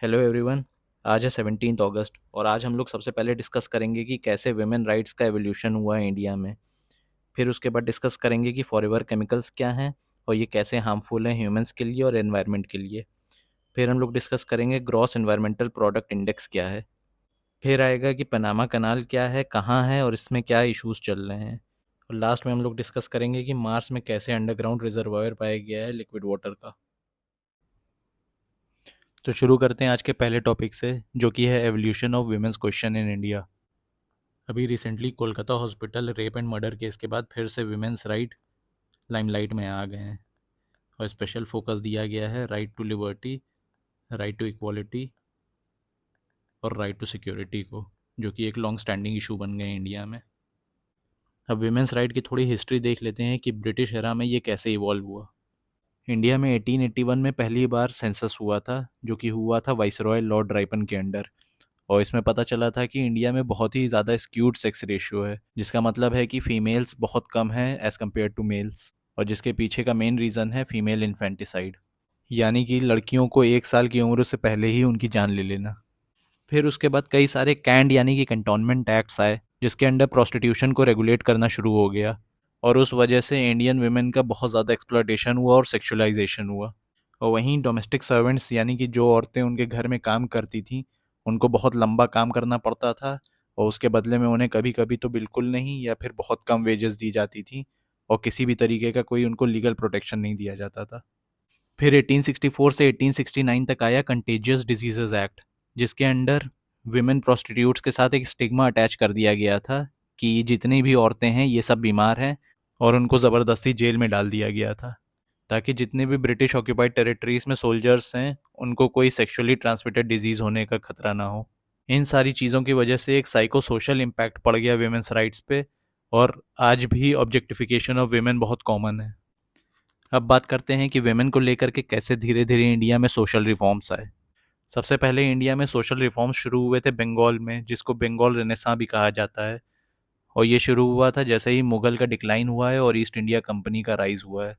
Hello everyone. आज है 17 अगस्त और आज हम लोग सबसे पहले डिस्कस करेंगे कि कैसे वुमेन राइट्स का एवोल्यूशन हुआ है इंडिया में। फिर उसके बाद डिस्कस करेंगे कि फॉरएवर केमिकल्स क्या हैं और ये कैसे हार्मफुल हैं ह्यूमंस के लिए और एनवायरनमेंट के लिए। फिर हम लोग डिस्कस करेंगे ग्रॉस एनवायरमेंटल प्रोडक्ट इंडेक्स क्या है। फिर आएगा कि पनामा कनाल क्या है, कहाँ है और इसमें क्या इश्यूज चल रहे हैं। और लास्ट में हम लोग डिस्कस करेंगे कि मार्स में कैसे अंडरग्राउंड रिजर्वायर पाया गया है लिक्विड वाटर का। तो शुरू करते हैं आज के पहले टॉपिक से, जो कि है evolution of women's question in India. अभी recently Kolkata hospital rape and murder case के बाद फिर से वुमेन्स राइट लाइमलाइट में आ गए हैं और स्पेशल फोकस दिया गया है right to liberty, right to equality और राइट टू सिक्योरिटी को, जो कि एक लॉन्ग स्टैंडिंग इशू बन गए इंडिया में। अब वुमेन्स राइट की थोड़ी हिस्ट्री देख लेते हैं कि ब्रिटिश एरा में ये कैसे इवॉल्व हुआ। इंडिया में 1881 में पहली बार सेंसस हुआ था, जो कि हुआ था वाइसरॉय लॉर्ड राइपन के अंडर। और इसमें पता चला था कि इंडिया में बहुत ही ज़्यादा स्क्यूड सेक्स रेशियो है, जिसका मतलब है कि फीमेल्स बहुत कम है एज़ कम्पेयर टू मेल्स, और जिसके पीछे का मेन रीज़न है फीमेल इन्फेंटिसाइड, यानी कि लड़कियों को 1 साल की उम्र से पहले ही उनकी जान ले लेना। फिर उसके बाद कई सारे कैंड यानी कि कंटोनमेंट एक्ट्स आए, जिसके अंडर प्रोस्टिट्यूशन को रेगुलेट करना शुरू हो गया। और उस वजह से इंडियन वुमेन का बहुत ज़्यादा एक्सप्लॉयटेशन हुआ और सेक्सुअलाइजेशन हुआ। और वहीं डोमेस्टिक सर्वेंट्स यानी कि जो औरतें उनके घर में काम करती थीं, उनको बहुत लंबा काम करना पड़ता था और उसके बदले में उन्हें कभी कभी तो बिल्कुल नहीं या फिर बहुत कम वेजेस दी जाती थी और किसी भी तरीके का कोई उनको लीगल प्रोटेक्शन नहीं दिया जाता था। फिर 1864 से 1869 तक आया कंटेजियस डिजीजेज एक्ट, जिसके अंडर विमेन प्रोस्टिट्यूट्स के साथ एक स्टिग्मा अटैच कर दिया गया था कि जितनी भी औरतें हैं ये सब बीमार हैं, और उनको ज़बरदस्ती जेल में डाल दिया गया था ताकि जितने भी ब्रिटिश ऑक्यूपाइड टेरिटरीज में सोल्जर्स हैं उनको कोई सेक्सुअली ट्रांसमिटेड डिजीज़ होने का खतरा ना हो। इन सारी चीज़ों की वजह से एक साइको सोशल इम्पैक्ट पड़ गया वेमेंस राइट्स पे, और आज भी ऑब्जेक्टिफिकेशन ऑफ वेमेन बहुत कॉमन है। अब बात करते हैं कि वेमेन को लेकर के कैसे धीरे धीरे इंडिया में सोशल रिफॉर्म्स आए। सबसे पहले इंडिया में सोशल रिफॉर्म्स शुरू हुए थे बंगाल में, जिसको बंगाल रेनेसां भी कहा जाता है। और ये शुरू हुआ था जैसे ही मुगल का डिक्लाइन हुआ है और ईस्ट इंडिया कंपनी का राइज हुआ है।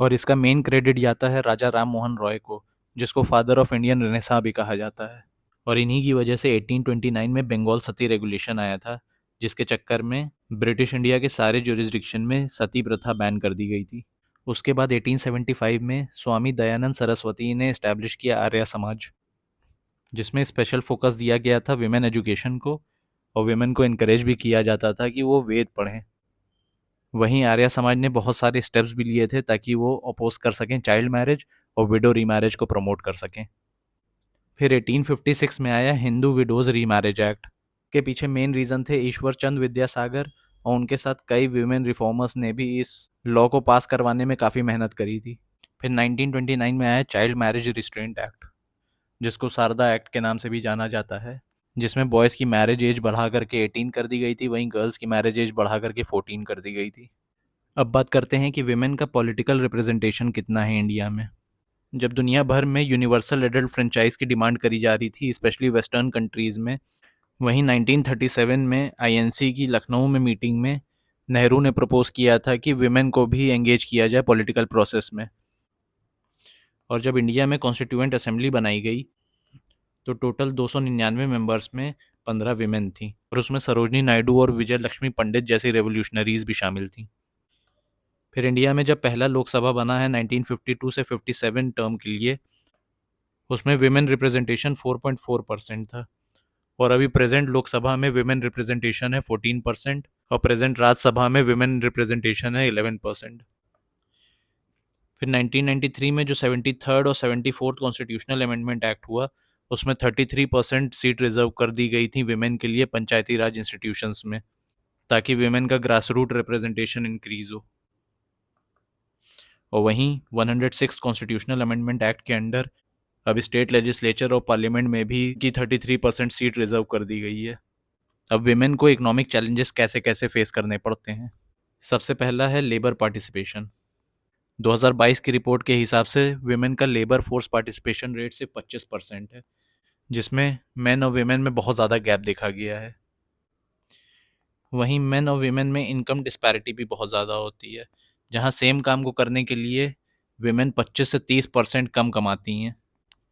और इसका मेन क्रेडिट जाता है राजा राम मोहन रॉय को, जिसको फादर ऑफ इंडियन रेनेसां भी कहा जाता है। और इन्हीं की वजह से 1829 में बंगाल सती रेगुलेशन आया था, जिसके चक्कर में ब्रिटिश इंडिया के सारे जुरिस्डिक्शन में सती प्रथा बैन कर दी गई थी। उसके बाद 1875 में स्वामी दयानंद सरस्वती ने इस्टेब्लिश किया आर्य समाज, जिसमें स्पेशल फोकस दिया गया था विमेन एजुकेशन को, और विमेन को इनकरेज भी किया जाता था कि वो वेद पढ़ें। वहीं आर्य समाज ने बहुत सारे स्टेप्स भी लिए थे ताकि वो अपोज कर सकें चाइल्ड मैरिज और विडो रीमैरिज को प्रमोट कर सकें। फिर 1856 में आया हिंदू विडोज रीमैरिज एक्ट। के पीछे मेन रीज़न थे ईश्वर चंद विद्यासागर, और उनके साथ कई विमेन रिफॉर्मर्स ने भी इस लॉ को पास करवाने में काफ़ी मेहनत करी थी। फिर 1929 में आया चाइल्ड मैरिज रिस्ट्रेंट एक्ट, जिसको शारदा एक्ट के नाम से भी जाना जाता है, जिसमें बॉयज़ की मैरिज एज बढ़ा करके 18 कर दी गई थी, वहीं गर्ल्स की मैरिज एज बढ़ा करके 14 कर दी गई थी। अब बात करते हैं कि विमेन का पॉलिटिकल रिप्रेजेंटेशन कितना है इंडिया में। जब दुनिया भर में यूनिवर्सल एडल्ट फ्रेंचाइज की डिमांड करी जा रही थी, स्पेशली वेस्टर्न कंट्रीज़ में, वहीं 1937 में आईएनसी की लखनऊ में मीटिंग में नेहरू ने प्रपोज किया था कि विमेन को भी एंगेज किया जाए पॉलिटिकल प्रोसेस में। और जब इंडिया में कॉन्स्टिट्यूएंट असेंबली बनाई गई तो टोटल 299 मेंबर्स में 15 विमेन थी, और उसमें सरोजनी नायडू और विजय लक्ष्मी पंडित जैसी रेवोल्यूशनरीज भी शामिल थी। फिर इंडिया में जब पहला लोकसभा बना है 1952 से 57 टर्म के लिए, उसमें विमेन रिप्रेजेंटेशन 4.4% था। और अभी प्रेजेंट लोकसभा में विमेन रिप्रेजेंटेशन है 14%, और प्रेजेंट राज्यसभा में विमेन रिप्रेजेंटेशन है 11%। फिर 1993 में जो 73rd और 74th कॉन्स्टिट्यूशनल अमेंडमेंट एक्ट हुआ, उसमें 33% सीट रिजर्व कर दी गई थी विमेन के लिए पंचायती राज इंस्टीट्यूशंस में, ताकि विमेन का ग्रास रूट रिप्रेजेंटेशन इंक्रीज हो। और वहीं 106 कॉन्स्टिट्यूशनल अमेंडमेंट एक्ट के अंडर अब स्टेट लेजिस्लेचर और पार्लियामेंट में भी की 33% सीट रिजर्व कर दी गई है। अब विमेन को इकोनॉमिक चैलेंजेस कैसे कैसे फेस करने पड़ते हैं। सबसे पहला है लेबर पार्टिसिपेशन। 2022 की रिपोर्ट के हिसाब से विमेन का लेबर फोर्स पार्टिसिपेशन रेट सिर्फ 25% है, जिसमें मेन और विमेन में बहुत ज़्यादा गैप देखा गया है। वहीं मेन और विमेन में इनकम डिस्पैरिटी भी बहुत ज़्यादा होती है, जहां सेम काम को करने के लिए विमेन 25 से 30% कम कमाती हैं।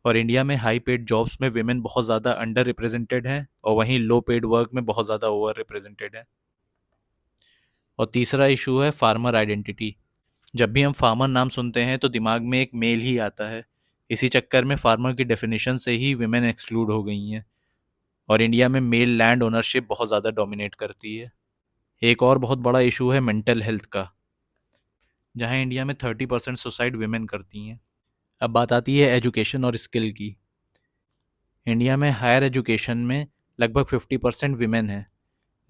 और इंडिया में हाई पेड जॉब्स में विमेन बहुत ज़्यादा अंडर रिप्रेजेंटेड हैं और वहीं लो पेड वर्क में बहुत ज़्यादा ओवर रिप्रेजेंटेड है। और तीसरा इशू है फार्मर आइडेंटिटी। जब भी हम फार्मर नाम सुनते हैं तो दिमाग में एक मेल ही आता है। इसी चक्कर में फार्मर की डेफिनेशन से ही विमेन एक्सक्लूड हो गई हैं और इंडिया में मेल लैंड ओनरशिप बहुत ज़्यादा डोमिनेट करती है। एक और बहुत बड़ा इशू है मेंटल हेल्थ का, जहां इंडिया में 30% सुसाइड विमेन करती हैं। अब बात आती है एजुकेशन और स्किल की। इंडिया में हायर एजुकेशन में लगभग 50% विमेन है,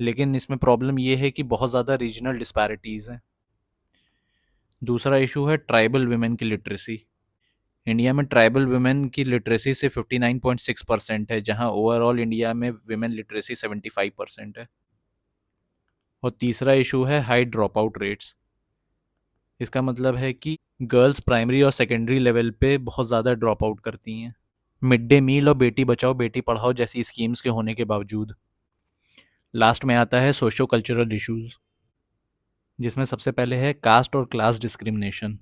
लेकिन इसमें प्रॉब्लम ये है कि बहुत ज़्यादा रीजनल डिस्पैरिटीज़ हैं। दूसरा इशू है ट्राइबल विमेन की लिटरेसी। इंडिया में ट्राइबल वुमेन की लिटरेसी से 59.6% है, जहां ओवरऑल इंडिया में विमेन लिटरेसी 75% है। और तीसरा इशू है हाई ड्रॉप आउट रेट्स। इसका मतलब है कि गर्ल्स प्राइमरी और सेकेंडरी लेवल पे बहुत ज़्यादा ड्रॉप आउट करती हैं, मिड डे मील और बेटी बचाओ बेटी पढ़ाओ जैसी स्कीम्स के होने के बावजूद। लास्ट में आता है सोशो कल्चरल इशूज़, जिसमें सबसे पहले है कास्ट और क्लास डिस्क्रिमिनेशन।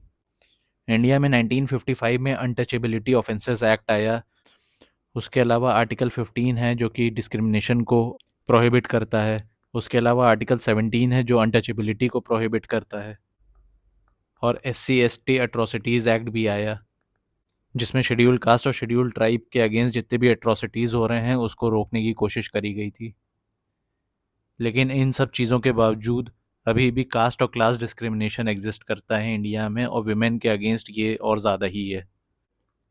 इंडिया में 1955 में अनटचेबिलिटी ऑफेंसेस एक्ट आया। उसके अलावा आर्टिकल 15 है जो कि डिस्क्रिमिनेशन को प्रोहिबिट करता है। उसके अलावा आर्टिकल 17 है जो अनटचेबिलिटी को प्रोहिबिट करता है। और SC ST एट्रोसिटीज़ एक्ट भी आया, जिसमें शेड्यूल कास्ट और शेड्यूल ट्राइब के अगेंस्ट जितने भी एट्रोसिटीज़ हो रहे हैं उसको रोकने की कोशिश करी गई थी। लेकिन इन सब चीज़ों के बावजूद अभी भी कास्ट और क्लास डिस्क्रिमिनेशन एग्जिस्ट करता है इंडिया में, और विमेन के अगेंस्ट ये और ज़्यादा ही है।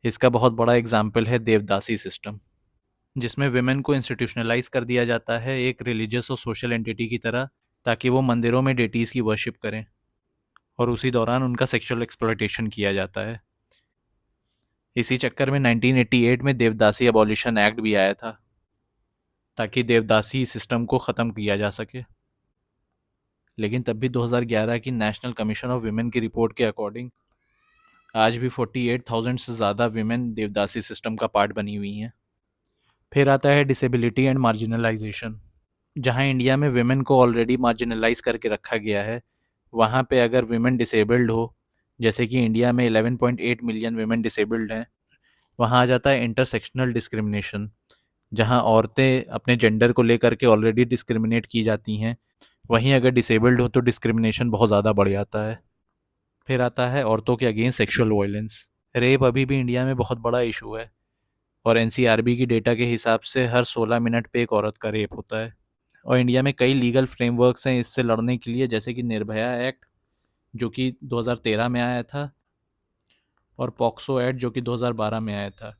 इसका बहुत बड़ा एग्जाम्पल है देवदासी सिस्टम, जिसमें विमेन को इंस्टीट्यूशनलाइज कर दिया जाता है एक रिलीजियस और सोशल एंटिटी की तरह, ताकि वो मंदिरों में डेटीज़ की वर्शिप करें और उसी दौरान उनका सेक्सुअल एक्सप्लॉयटेशन किया जाता है। इसी चक्कर में 1988 में देवदासी अबॉलिशन एक्ट भी आया था, ताकि देवदासी सिस्टम को ख़त्म किया जा सके। लेकिन तब भी 2011 की नेशनल कमीशन ऑफ विमेन की रिपोर्ट के अकॉर्डिंग आज भी 48,000 से ज़्यादा विमेन देवदासी सिस्टम का पार्ट बनी हुई हैं। फिर आता है डिसेबिलिटी एंड मार्जिनलाइजेशन। जहां इंडिया में विमेन को ऑलरेडी मार्जिनलाइज करके रखा गया है, वहां पे अगर विमेन डिसेबल्ड हो, जैसे कि इंडिया में 11.8 मिलियन विमेन डिसेबल्ड हैं, वहां आ जाता है इंटरसेक्शनल डिस्क्रिमिनेशन, जहां औरतें अपने जेंडर को लेकर के ऑलरेडी डिस्क्रिमिनेट की जाती हैं, वहीं अगर डिसेबल्ड हो तो डिस्क्रिमिनेशन बहुत ज़्यादा बढ़ जाता है। फिर आता है औरतों के अगेंस्ट सेक्सुअल वायलेंस। रेप अभी भी इंडिया में बहुत बड़ा इशू है, और NCRB की डेटा के हिसाब से हर 16 मिनट पे एक औरत का रेप होता है। और इंडिया में कई लीगल फ्रेमवर्क्स हैं इससे लड़ने के लिए, जैसे कि निर्भया एक्ट जो कि 2013 में आया था, और पॉक्सो एक्ट जो कि 2012 में आया था।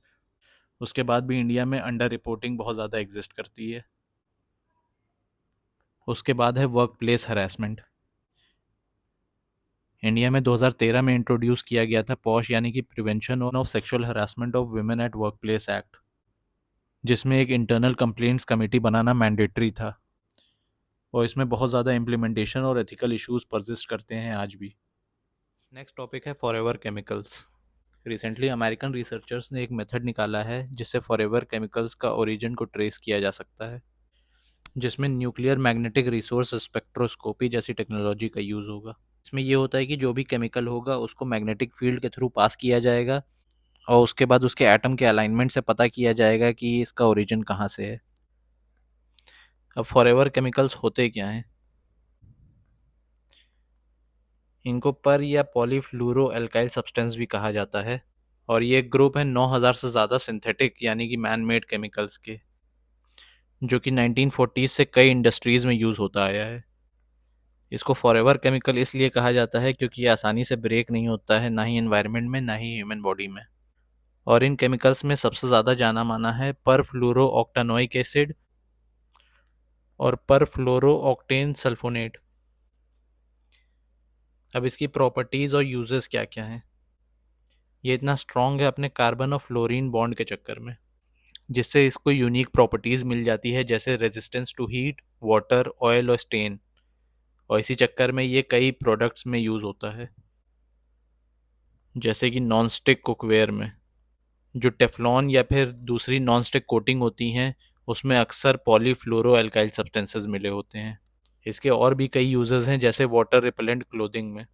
उसके बाद भी इंडिया में अंडर रिपोर्टिंग बहुत ज़्यादा एग्जिस्ट करती है। उसके बाद है वर्क प्लेस हरासमेंट। इंडिया में 2013 में इंट्रोड्यूस किया गया था पॉश, यानी कि prevention of sexual harassment of women at work place act, जिसमें एक इंटरनल कंप्लेंट्स कमेटी बनाना मैंडेटरी था, और इसमें बहुत ज़्यादा इम्प्लीमेंटेशन और एथिकल इश्यूज परसिस्ट करते हैं आज भी। नेक्स्ट टॉपिक है forever chemicals. Recently American researchers ने एक मेथड निकाला है जिससे फॉरएवर केमिकल्स का ओरिजिन को ट्रेस किया जा सकता है, जिसमें न्यूक्लियर मैग्नेटिक रिसोर्स स्पेक्ट्रोस्कोपी जैसी टेक्नोलॉजी का यूज़ होगा। इसमें ये होता है कि जो भी केमिकल होगा उसको मैग्नेटिक फील्ड के थ्रू पास किया जाएगा, और उसके बाद उसके एटम के अलाइनमेंट से पता किया जाएगा कि इसका ओरिजिन कहाँ से है। अब फॉरएवर केमिकल्स होते क्या हैं? इनको पर या पॉलीफ्लूरो एल्काइल सब्सटेंस भी कहा जाता है, और ये एक ग्रुप है 9,000 से ज़्यादा सिंथेटिक यानी कि मैन मेड केमिकल्स के, जो कि 1940 से कई इंडस्ट्रीज़ में यूज़ होता आया है। इसको फॉरएवर केमिकल इसलिए कहा जाता है क्योंकि ये आसानी से ब्रेक नहीं होता है, ना ही एनवायरनमेंट में ना ही ह्यूमन बॉडी में। और इन केमिकल्स में सबसे ज़्यादा जाना माना है परफ्लूरो ऑक्टेनोइक एसिड और परफ्लोरो ऑक्टेन सल्फोनेट। अब इसकी प्रॉपर्टीज़ और यूजेस क्या क्या हैं? ये इतना स्ट्रॉन्ग है अपने कार्बन और फ्लोरीन बॉन्ड के चक्कर में, जिससे इसको यूनिक प्रॉपर्टीज़ मिल जाती है, जैसे resistance to heat, water, oil और स्टेन। और इसी चक्कर में ये कई प्रोडक्ट्स में यूज़ होता है, जैसे कि नॉन स्टिक कुकवेयर में जो टेफ्लॉन या फिर दूसरी नॉन स्टिक कोटिंग होती हैं, उसमें अक्सर पॉलीफ्लोरो एल्काइल सब्सटेंसेस मिले होते हैं। इसके और भी कई यूजेस हैं, जैसे वाटर रिपेलेंट क्लोथिंग में,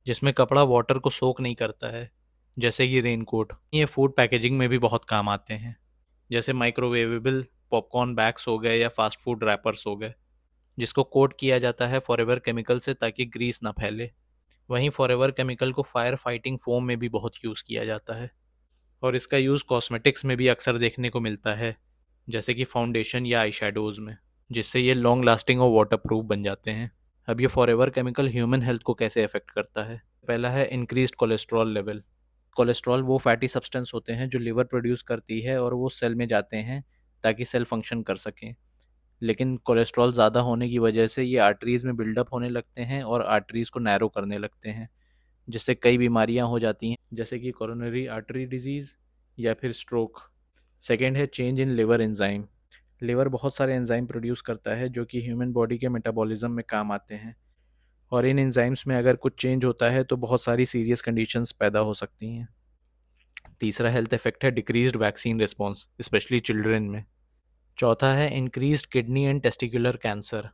जिसमें कपड़ा वाटर को सोक नहीं करता है, जैसे कि रेनकोट। ये फूड पैकेजिंग में भी बहुत काम आते हैं, जैसे माइक्रोवेवेबल पॉपकॉर्न बैग्स हो गए या फास्ट फूड रैपर्स हो गए, जिसको कोट किया जाता है फॉरएवर केमिकल से ताकि ग्रीस ना फैले। वहीं फॉरएवर केमिकल को फायर फाइटिंग फोम में भी बहुत यूज़ किया जाता है, और इसका यूज़ कॉस्मेटिक्स में भी अक्सर देखने को मिलता है, जैसे कि फाउंडेशन या आई शेडोज़ में, जिससे ये लॉन्ग लास्टिंग और वाटर प्रूफ बन जाते हैं। अब ये फॉरएवर केमिकल ह्यूमन हेल्थ को कैसे अफेक्ट करता है? पहला है इंक्रीज्ड कोलेस्ट्रॉल लेवल। कोलेस्ट्रॉल वो फैटी सब्सटेंस होते हैं जो लिवर प्रोड्यूस करती है और वो सेल में जाते हैं ताकि सेल फंक्शन कर सकें। लेकिन कोलेस्ट्रॉल ज़्यादा होने की वजह से ये आर्टरीज़ में बिल्डअप होने लगते हैं और आर्टरीज़ को नैरो करने लगते हैं, जिससे कई बीमारियां हो जाती हैं, जैसे कि कोरोनरी आर्टरी डिजीज़ या फिर स्ट्रोक। सेकेंड है change in liver enzyme. Liver बहुत सारे एंजाइम प्रोड्यूस करता है जो कि ह्यूमन बॉडी के मेटाबॉलिज्म में काम आते हैं, और इन एंजाइम्स में अगर कुछ चेंज होता है तो बहुत सारी सीरियस कंडीशंस पैदा हो सकती हैं। तीसरा हेल्थ इफेक्ट है decreased vaccine response, specially children में। चौथा है increased kidney and testicular cancer,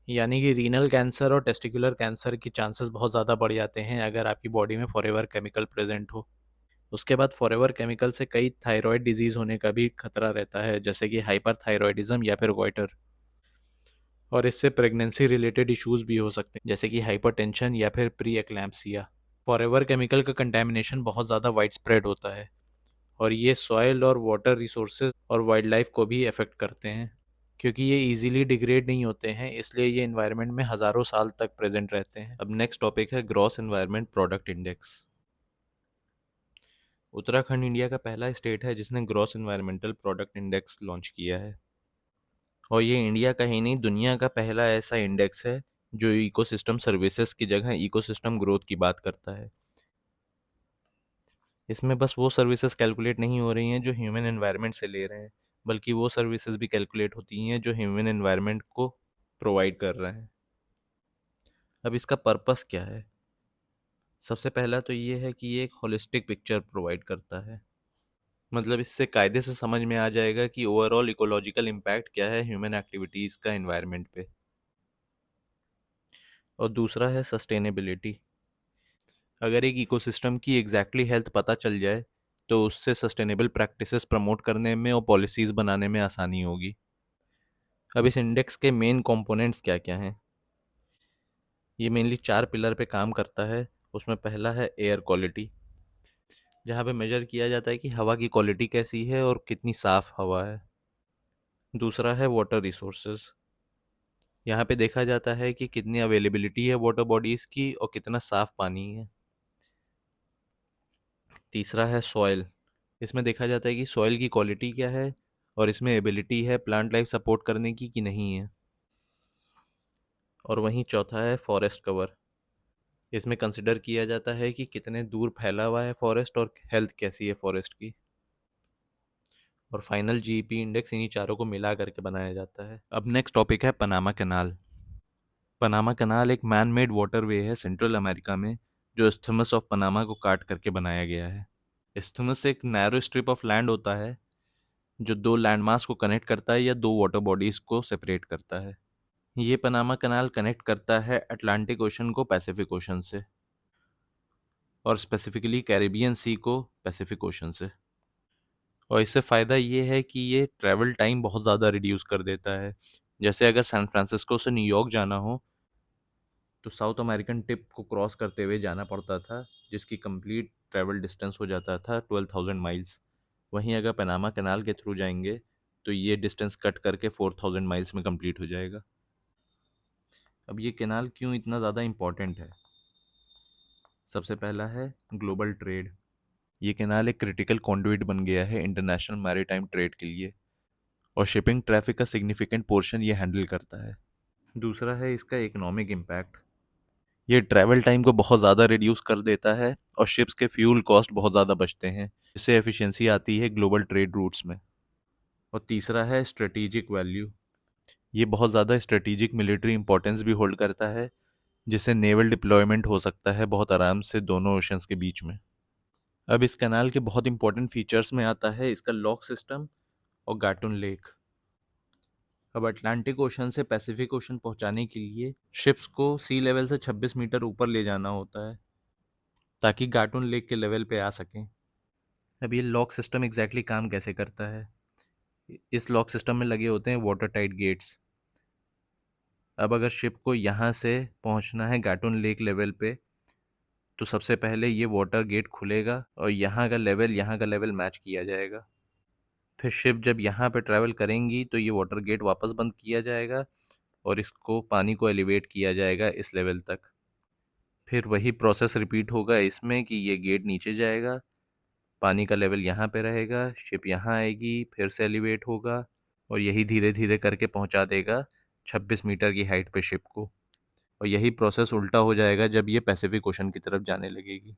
यानी कि रीनल कैंसर और टेस्टिकुलर कैंसर की चांसेस बहुत ज़्यादा बढ़ जाते हैं अगर आपकी बॉडी में फॉरएवर केमिकल प्रेजेंट हो। उसके बाद फॉरएवर केमिकल से कई थायराइड डिजीज़ होने का भी खतरा रहता है, जैसे कि हाइपरथायरॉयडिज्म या फिर गोइटर। और इससे प्रेगनेंसी रिलेटेड इश्यूज भी हो सकते हैं, जैसे कि हाइपरटेंशन या फिर प्री एक्लैम्सिया। फॉरएवर केमिकल का कंटेमिनेशन बहुत ज़्यादा वाइड स्प्रेड होता है, और ये सॉइल और वाटर रिसोर्सेज और वाइल्ड लाइफ को भी अफेक्ट करते हैं। क्योंकि ये इजीली डिग्रेड नहीं होते हैं, इसलिए ये इन्वायरमेंट में हज़ारों साल तक प्रेजेंट रहते हैं। अब नेक्स्ट टॉपिक है gross environment product index. Uttarakhand India का पहला स्टेट है जिसने gross environmental product index launch किया है, और ये इंडिया का ही नहीं दुनिया का पहला ऐसा इंडेक्स है जो इकोसिस्टम सर्विसेज की जगह इकोसिस्टम ग्रोथ की बात करता है। इसमें बस वो सर्विसेज कैलकुलेट नहीं हो रही हैं जो ह्यूमन एनवायरनमेंट से ले रहे हैं, बल्कि वो सर्विसेज भी कैलकुलेट होती हैं जो ह्यूमन एनवायरनमेंट को प्रोवाइड कर रहे हैं। अब इसका पर्पस क्या है? सबसे पहला तो ये है कि ये एक होलिस्टिक पिक्चर प्रोवाइड करता है। मतलब इससे कायदे से समझ में आ जाएगा कि ओवरऑल इकोलॉजिकल इम्पैक्ट क्या है ह्यूमन एक्टिविटीज़ का एनवायरनमेंट पे। और दूसरा है सस्टेनेबिलिटी। अगर एक इकोसिस्टम की एग्जैक्टली हेल्थ पता चल जाए तो उससे सस्टेनेबल प्रैक्टिसेस प्रमोट करने में और पॉलिसीज़ बनाने में आसानी होगी। अब इस इंडेक्स के मेन कंपोनेंट्स क्या क्या हैं? ये मेनली 4 पिलर पे काम करता है। उसमें पहला है एयर क्वालिटी, जहाँ पे मेजर किया जाता है कि हवा की क्वालिटी कैसी है और कितनी साफ़ हवा है। दूसरा है वाटर रिसोर्सेज, यहाँ पे देखा जाता है कि कितनी अवेलेबिलिटी है वाटर बॉडीज़ की और कितना साफ़ पानी है। तीसरा है सॉइल, इसमें देखा जाता है कि सॉइल की क्वालिटी क्या है और इसमें एबिलिटी है प्लांट लाइफ सपोर्ट करने की कि नहीं है। और वहीं चौथा है फॉरेस्ट कवर, इसमें कंसिडर किया जाता है कि कितने दूर फैला हुआ है फॉरेस्ट और हेल्थ कैसी है फॉरेस्ट की। और फाइनल जीईपी इंडेक्स इन्हीं चारों को मिला करके बनाया जाता है। अब नेक्स्ट टॉपिक है पनामा कैनाल। पनामा कैनाल एक मैन मेड वाटरवे है सेंट्रल अमेरिका में, जो इस्थमस ऑफ पनामा को काट करके बनाया गया है। इस्थमस एक नैरो स्ट्रिप ऑफ लैंड होता है जो दो लैंडमास को कनेक्ट करता है या दो वाटर बॉडीज को सेपरेट करता है। ये पनामा कनाल कनेक्ट करता है अटलांटिक ओशन को पैसिफिक ओशन से, और स्पेसिफिकली कैरिबियन सी को पैसिफिक ओशन से। और इससे फ़ायदा ये है कि ये ट्रैवल टाइम बहुत ज़्यादा रिड्यूस कर देता है। जैसे अगर सैन फ्रांसिस्को से न्यूयॉर्क जाना हो तो साउथ अमेरिकन टिप को क्रॉस करते हुए जाना पड़ता था, जिसकी कंप्लीट ट्रैवल डिस्टेंस हो जाता था 12,000 माइल्स। वहीं अगर पनामा कनाल के थ्रू जाएंगे तो ये डिस्टेंस कट करके 4,000 माइल्स में कंप्लीट हो जाएगा। अब ये कैनाल क्यों इतना ज़्यादा इम्पॉर्टेंट है? सबसे पहला है ग्लोबल ट्रेड। ये कैनाल एक क्रिटिकल कॉन्डुइट बन गया है इंटरनेशनल मैरीटाइम ट्रेड के लिए, और शिपिंग ट्रैफिक का सिग्निफिकेंट पोर्शन ये हैंडल करता है। दूसरा है इसका इकोनॉमिक इम्पैक्ट। ये ट्रैवल टाइम को बहुत ज़्यादा रिड्यूस कर देता है और शिप्स के फ्यूल कॉस्ट बहुत ज़्यादा बचते हैं। इससे एफिशिएंसी आती है ग्लोबल ट्रेड रूट्स में। और तीसरा है स्ट्रेटेजिक वैल्यू। ये बहुत ज़्यादा स्ट्रेटेजिक मिलिट्री इंपॉर्टेंस भी होल्ड करता है, जिससे नेवल डिप्लॉयमेंट हो सकता है बहुत आराम से दोनों ओशंस के बीच में। अब इस कैनाल के बहुत इंपॉर्टेंट फीचर्स में आता है इसका लॉक सिस्टम और गाटून लेक। अब अटलांटिक ओशन से पैसिफिक ओशन पहुंचाने के लिए शिप्स को सी लेवल से 26 मीटर ऊपर ले जाना होता है। ताकि गाटुन लेक के लेवल पे आ सकें। अब ये लॉक सिस्टम एग्जैक्टली काम कैसे करता है? इस लॉक सिस्टम में लगे होते हैं वाटर टाइट गेट्स। अब अगर शिप को यहाँ से पहुँचना है गाटुन लेक लेवल पे, तो सबसे पहले ये वाटर गेट खुलेगा और यहाँ का लेवल मैच किया जाएगा। फिर शिप जब यहाँ पे ट्रैवल करेंगी तो ये वाटर गेट वापस बंद किया जाएगा और इसको पानी को एलिवेट किया जाएगा इस लेवल तक। फिर वही प्रोसेस रिपीट होगा इसमें कि ये गेट नीचे जाएगा, पानी का लेवल यहाँ पे रहेगा, शिप यहाँ आएगी, फिर से एलिवेट होगा और यही धीरे धीरे करके पहुँचा देगा 26 मीटर की हाइट पे शिप को। और यही प्रोसेस उल्टा हो जाएगा जब ये पैसिफिक ओशन की तरफ जाने लगेगी।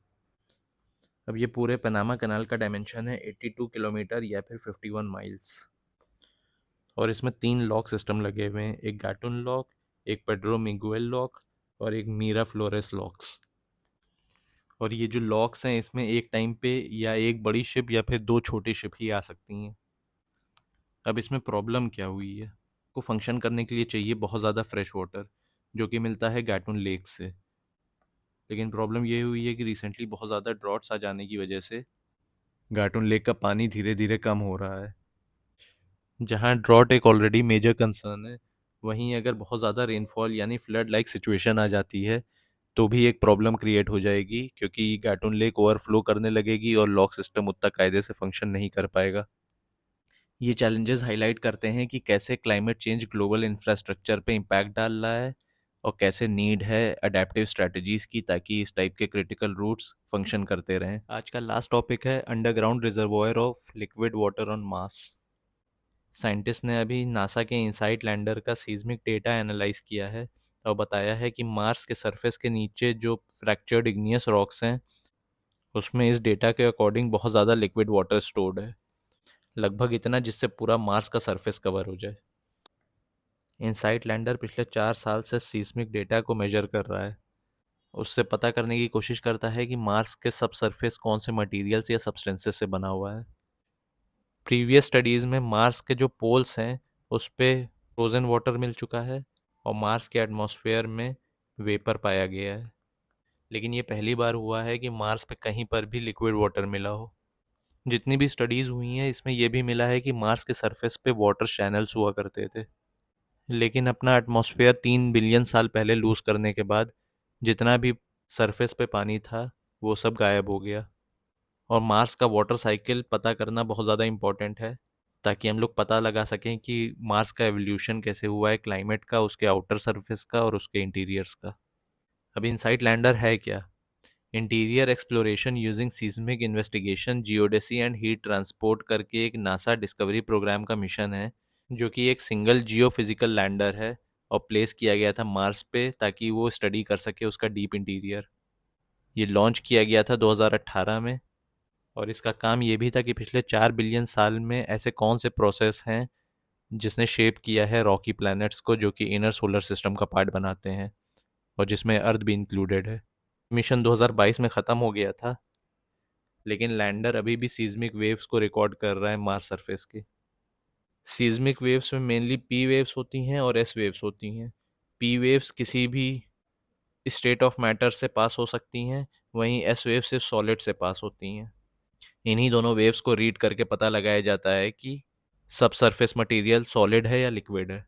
अब ये पूरे पनामा कनाल का डायमेंशन है 82 किलोमीटर या फिर 51 माइल्स। और इसमें 3 लॉक सिस्टम लगे हुए हैं, एक गाटुन लॉक, एक पेड्रो मिगुएल लॉक और एक मीरा फ्लोरेस लॉक्स। और ये जो लॉक्स हैं इसमें एक टाइम पे या एक बड़ी शिप या फिर 2 छोटी शिप ही आ सकती हैं। अब इसमें प्रॉब्लम क्या हुई है? को फंक्शन करने के लिए चाहिए बहुत ज़्यादा फ्रेश वाटर, जो कि मिलता है गाटुन लेक से। लेकिन प्रॉब्लम ये हुई है कि रिसेंटली बहुत ज़्यादा ड्रॉट्स आ जाने की वजह से गाटुन लेक का पानी धीरे धीरे कम हो रहा है। जहाँ ड्रॉट एक ऑलरेडी मेजर कंसर्न है, वहीं अगर बहुत ज़्यादा रेनफॉल यानी फ्लड लाइक सिचुएशन आ जाती है तो भी एक प्रॉब्लम क्रिएट हो जाएगी, क्योंकि गाटुन लेक ओवरफ्लो करने लगेगी और लॉक सिस्टम उतना कायदे से फंक्शन नहीं कर पाएगा। ये चैलेंजेस हाईलाइट करते हैं कि कैसे क्लाइमेट चेंज ग्लोबल इंफ्रास्ट्रक्चर पे इम्पैक्ट डाल रहा है और कैसे नीड है अडेप्टिव स्ट्रेटजीज की, ताकि इस टाइप के क्रिटिकल रूट्स फंक्शन करते रहें। आज का लास्ट टॉपिक है underground reservoir of liquid water on Mars. Scientist ने अभी नासा के इनसाइट लैंडर का सीस्मिक डेटा एनालाइज किया है और बताया है कि मार्स के सरफेस के नीचे जो फ्रैक्चर्ड इग्नियस रॉक्स हैं, उसमें इस डेटा के अकॉर्डिंग बहुत ज़्यादा लिक्विड वाटर स्टोर्ड है, लगभग इतना जिससे पूरा मार्स का सरफेस कवर हो जाए। इनसाइट लैंडर पिछले 4 साल से सीस्मिक डेटा को मेजर कर रहा है। उससे पता करने की कोशिश करता है कि मार्स के सब सरफेस कौन से मटेरियल्स या सब्सटेंसेस से बना हुआ है। प्रीवियस स्टडीज़ में मार्स के जो पोल्स हैं उस पे फ्रोज़न वाटर मिल चुका है और मार्स के एटमॉस्फेयर में वेपर पाया गया है, लेकिन ये पहली बार हुआ है कि मार्स पे कहीं पर भी लिक्विड वाटर मिला हो। जितनी भी स्टडीज़ हुई हैं इसमें यह भी मिला है कि मार्स के सरफेस पे वाटर चैनल्स हुआ करते थे, लेकिन अपना एटमॉस्फेयर 3 बिलियन साल पहले लूज करने के बाद जितना भी सरफेस पे पानी था वो सब गायब हो गया। और मार्स का वाटर साइकिल पता करना बहुत ज़्यादा इम्पोर्टेंट है, ताकि हम लोग पता लगा सकें कि मार्स का एवोल्यूशन कैसे हुआ है, क्लाइमेट का, उसके आउटर सरफेस का और उसके इंटीरियर्स का। अब इनसाइट लैंडर है क्या? Interior exploration using seismic investigation, geodesy and heat transport करके एक नासा डिस्कवरी प्रोग्राम का मिशन है, जो कि एक सिंगल जियोफिजिकल लैंडर है और प्लेस किया गया था मार्स पे ताकि वो स्टडी कर सके उसका डीप इंटीरियर। ये लॉन्च किया गया था 2018 में और इसका काम ये भी था कि पिछले 4 बिलियन साल में ऐसे कौन से प्रोसेस हैं जिसने शेप किया है रॉकी प्लैनेट्स को, जो कि इनर सोलर सिस्टम का पार्ट बनाते हैं और जिसमें अर्थ भी इंक्लूडेड है। मिशन 2022 में ख़त्म हो गया था, लेकिन लैंडर अभी भी सीज़मिक वेव्स को रिकॉर्ड कर रहा है मार्स सरफेस के। सीज़मिक वेव्स में मेनली पी वेव्स होती हैं और एस वेव्स होती हैं। पी वेव्स किसी भी स्टेट ऑफ मैटर से पास हो सकती हैं, वहीं एस वेव सिर्फ सॉलिड से पास होती हैं। इन्हीं दोनों वेव्स को रीड करके पता लगाया जाता है कि सब सरफेस मटेरियल सॉलिड है या लिक्विड है।